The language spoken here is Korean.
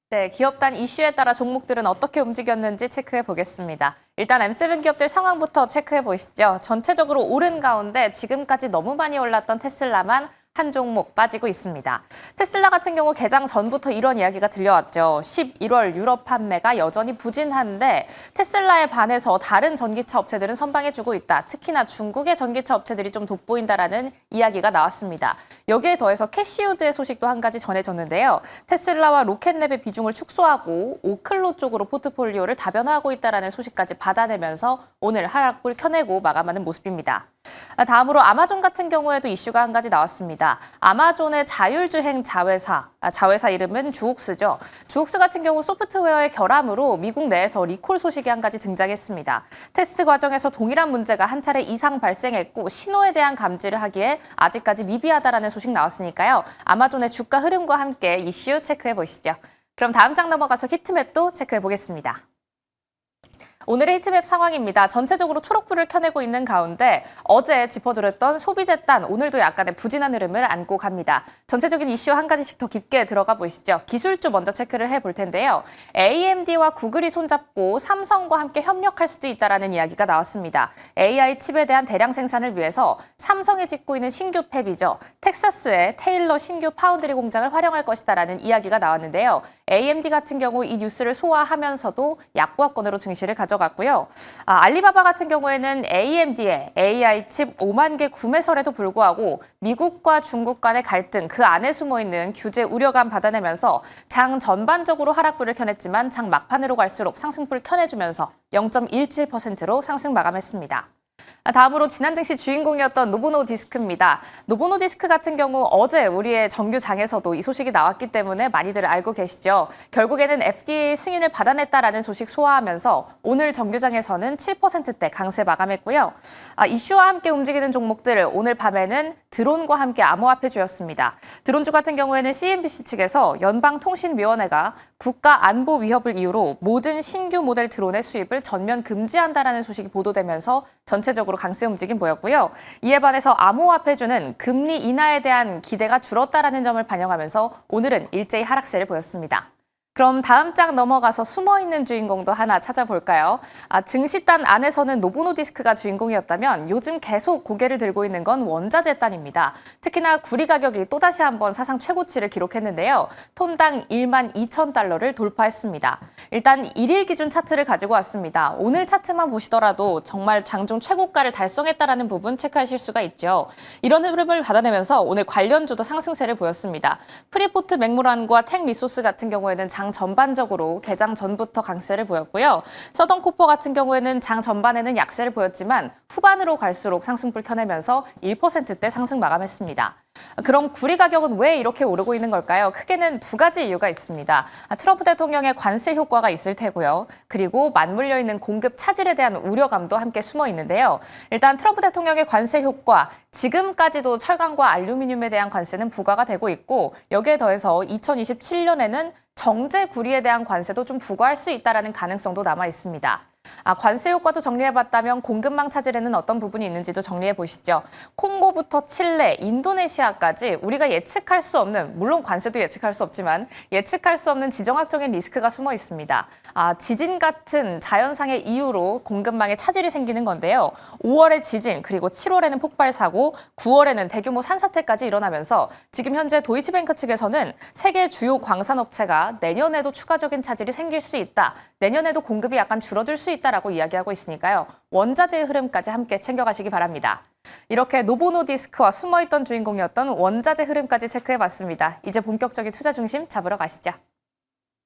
네, 기업 단 이슈에 따라 종목들은 어떻게 움직였는지 체크해 보겠습니다. 일단 M7 기업들 상황부터 체크해 보시죠. 전체적으로 오른 가운데 지금까지 너무 많이 올랐던 테슬라만 한 종목 빠지고 있습니다. 테슬라 같은 경우 개장 전부터 이런 이야기가 들려왔죠. 11월 유럽 판매가 여전히 부진한데 테슬라에 반해서 다른 전기차 업체들은 선방해주고 있다. 특히나 중국의 전기차 업체들이 좀 돋보인다라는 이야기가 나왔습니다. 여기에 더해서 캐시우드의 소식도 한 가지 전해졌는데요. 테슬라와 로켓랩의 비중을 축소하고 오클로 쪽으로 포트폴리오를 다변화하고 있다라는 소식까지 받아내면서 오늘 하락불 켜내고 마감하는 모습입니다. 다음으로 아마존 같은 경우에도 이슈가 한 가지 나왔습니다. 아마존의 자율주행 자회사 이름은 주옥스죠. 주옥스 같은 경우 소프트웨어의 결함으로 미국 내에서 리콜 소식이 한 가지 등장했습니다. 테스트 과정에서 동일한 문제가 한 차례 이상 발생했고 신호에 대한 감지를 하기에 아직까지 미비하다라는 소식 나왔으니까요. 아마존의 주가 흐름과 함께 이슈 체크해 보시죠. 그럼 다음 장 넘어가서 히트맵도 체크해 보겠습니다. 오늘의 히트맵 상황입니다. 전체적으로 초록불을 켜내고 있는 가운데 어제 짚어드렸던 소비재 단 오늘도 약간의 부진한 흐름을 안고 갑니다. 전체적인 이슈 한 가지씩 더 깊게 들어가 보시죠. 기술주 먼저 체크를 해볼 텐데요. AMD와 구글이 손잡고 삼성과 함께 협력할 수도 있다라는 이야기가 나왔습니다. AI 칩에 대한 대량 생산을 위해서 삼성이 짓고 있는 신규 팹이죠. 텍사스의 테일러 신규 파운드리 공장을 활용할 것이다라는 이야기가 나왔는데요. AMD 같은 경우 이 뉴스를 소화하면서도 약보합권으로 증시를 가져갔고요. 알리바바 같은 경우에는 AMD의 AI 칩 5만 개 구매설에도 불구하고 미국과 중국 간의 갈등, 그 안에 숨어있는 규제 우려감 받아내면서 장 전반적으로 하락불을 켜냈지만 장 막판으로 갈수록 상승불 켜내주면서 0.17%로 상승 마감했습니다. 다음으로 지난 증시 주인공이었던 노보노디스크입니다. 노보노디스크 같은 경우 어제 우리의 정규장에서도 이 소식이 나왔기 때문에 많이들 알고 계시죠. 결국에는 FDA 승인을 받아냈다라는 소식 소화하면서 오늘 정규장에서는 7%대 강세 마감했고요. 이슈와 함께 움직이는 종목들 오늘 밤에는 드론과 함께 암호화폐 주였습니다. 드론주 같은 경우에는 CNBC 측에서 연방통신위원회가 국가 안보 위협을 이유로 모든 신규 모델 드론의 수입을 전면 금지한다라는 소식이 보도되면서 전체적으로 강세 움직임 보였고요. 이에 반해서 암호화폐주는 금리 인하에 대한 기대가 줄었다라는 점을 반영하면서 오늘은 일제히 하락세를 보였습니다. 그럼 다음 장 넘어가서 숨어있는 주인공도 하나 찾아볼까요? 증시단 안에서는 노보노디스크가 주인공이었다면 요즘 계속 고개를 들고 있는 건 원자재 단입니다. 특히나 구리 가격이 또다시 한번 사상 최고치를 기록했는데요. 톤당 12,000달러를 돌파했습니다. 일단 1일 기준 차트를 가지고 왔습니다. 오늘 차트만 보시더라도 정말 장중 최고가를 달성했다라는 부분 체크하실 수가 있죠. 이런 흐름을 받아내면서 오늘 관련주도 상승세를 보였습니다. 프리포트 맥모란과 텍 리소스 같은 경우에는 장 전반적으로 개장 전부터 강세를 보였고요. 서던코퍼 같은 경우에는 장 전반에는 약세를 보였지만 후반으로 갈수록 상승불 켜내면서 1%대 상승 마감했습니다. 그럼 구리 가격은 왜 이렇게 오르고 있는 걸까요? 크게는 두 가지 이유가 있습니다. 트럼프 대통령의 관세 효과가 있을 테고요. 그리고 맞물려 있는 공급 차질에 대한 우려감도 함께 숨어 있는데요. 일단 트럼프 대통령의 관세 효과, 지금까지도 철강과 알루미늄에 대한 관세는 부과가 되고 있고 여기에 더해서 2027년에는 정제 구리에 대한 관세도 좀 부과할 수 있다는 가능성도 남아 있습니다. 관세 효과도 정리해봤다면 공급망 차질에는 어떤 부분이 있는지도 정리해 보시죠. 콩고부터 칠레, 인도네시아까지 우리가 예측할 수 없는, 물론 관세도 예측할 수 없지만 예측할 수 없는 지정학적인 리스크가 숨어 있습니다. 지진 같은 자연상의 이유로 공급망에 차질이 생기는 건데요. 5월에 지진, 그리고 7월에는 폭발 사고, 9월에는 대규모 산사태까지 일어나면서 지금 현재 도이치뱅크 측에서는 세계 주요 광산업체가 내년에도 추가적인 차질이 생길 수 있다. 내년에도 공급이 약간 줄어들 수 있다라고 이야기하고 있으니까요. 원자재의 흐름까지 함께 챙겨가시기 바랍니다. 이렇게 노보노디스크와 숨어있던 주인공이었던 원자재 흐름까지 체크해봤습니다. 이제 본격적인 투자 중심 잡으러 가시죠.